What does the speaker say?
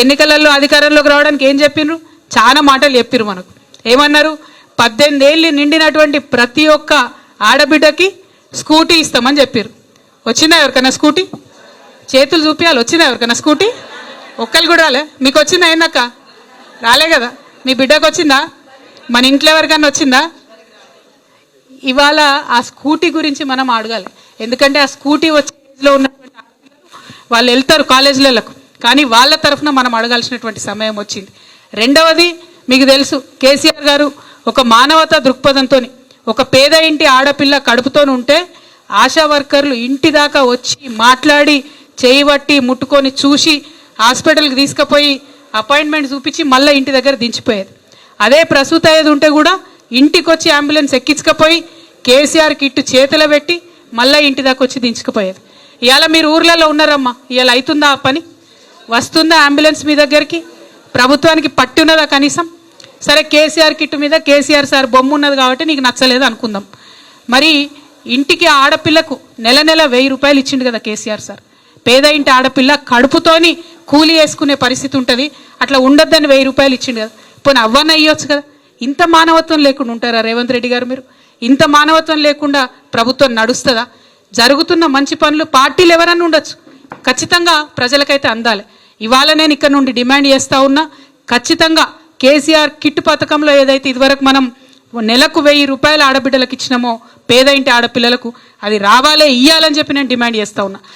ఎన్నికలలో అధికారంలోకి రావడానికి ఏం చెప్పినారు? చాలా మాటలు చెప్పిరు మనకు. ఏమన్నారు? 18 ఏళ్ళు నిండినటువంటి ప్రతి ఒక్క ఆడబిడ్డకి స్కూటీ ఇస్తామని చెప్పారు. వచ్చిందా ఎవరికైనా స్కూటీ? చేతులు చూపించాలి. వచ్చిందా ఎవరికైనా స్కూటీ? ఒక్కరు కూడా రాలే. మీకు వచ్చిందా? ఏందక్క రాలే కదా. మీ బిడ్డకు వచ్చిందా? మన ఇంట్లో ఎవరికైనా వచ్చిందా? ఇవాళ ఆ స్కూటీ గురించి మనం అడగాలి. ఎందుకంటే ఆ స్కూటీ వచ్చేలో ఉన్నటువంటి వాళ్ళు వెళ్తారు కాలేజీలకు, కానీ వాళ్ళ తరఫున మనం అడగాల్సినటువంటి సమయం వచ్చింది. రెండవది, మీకు తెలుసు కేసీఆర్ గారు ఒక మానవతా దృక్పథంతో ఒక పేద ఇంటి ఆడపిల్ల కడుపుతో ఉంటే ఆశా వర్కర్లు ఇంటి దాకా వచ్చి మాట్లాడి చేయబట్టి ముట్టుకొని చూసి హాస్పిటల్కి తీసుకుపోయి అపాయింట్మెంట్ చూపించి మళ్ళీ ఇంటి దగ్గర దించిపోయేది. అదే ప్రసూత అయ్యేది ఉంటే కూడా ఇంటికి వచ్చి అంబులెన్స్ ఎక్కించుకపోయి కేసీఆర్ కిట్టు చేతిలో పెట్టి మళ్ళీ ఇంటి దాకా వచ్చి దించుకుపోయేది. ఇవాళ మీరు ఊర్లలో ఉన్నారమ్మా, ఇవాళ అవుతుందా ఆ పని? వస్తుందా అంబులెన్స్ మీ దగ్గరికి? ప్రభుత్వానికి పట్టున్నదా కనీసం? సరే, కేసీఆర్ కిట్టు మీద కేసీఆర్ సార్ బొమ్మ ఉన్నది కాబట్టి నీకు నచ్చలేదు అనుకుందాం. మరి ఇంటికి ఆడపిల్లకు నెల నెల 1000 రూపాయలు ఇచ్చిండు కదా కేసీఆర్ సార్. పేద ఇంటి ఆడపిల్ల కడుపుతోని కూలి వేసుకునే పరిస్థితి ఉంటుంది, అట్లా ఉండొద్దని 1000 రూపాయలు ఇచ్చిండు కదా. పోనీ అవ్వన్న ఇవ్వచ్చు కదా. ఇంత మానవత్వం లేకుండా ఉంటారా రేవంత్ రెడ్డి గారు? మీరు ఇంత మానవత్వం లేకుండా ప్రభుత్వం నడుస్తుందా? జరుగుతున్న మంచి పనులు పార్టీలు ఎవరన్నా ఉండొచ్చు, ఖచ్చితంగా ప్రజలకైతే అందాలి. ఇవాళ నేను ఇక్కడ నుండి డిమాండ్ చేస్తూ ఉన్నా, ఖచ్చితంగా కేసీఆర్ కిట్ పథకంలో ఏదైతే ఇదివరకు మనం నెలకు 1000 రూపాయలు ఆడబిడ్డలకు ఇచ్చినామో పేద ఇంటి ఆడపిల్లలకు, అది రావాలే, ఇయ్యాలని చెప్పి నేను డిమాండ్ చేస్తూ ఉన్నా.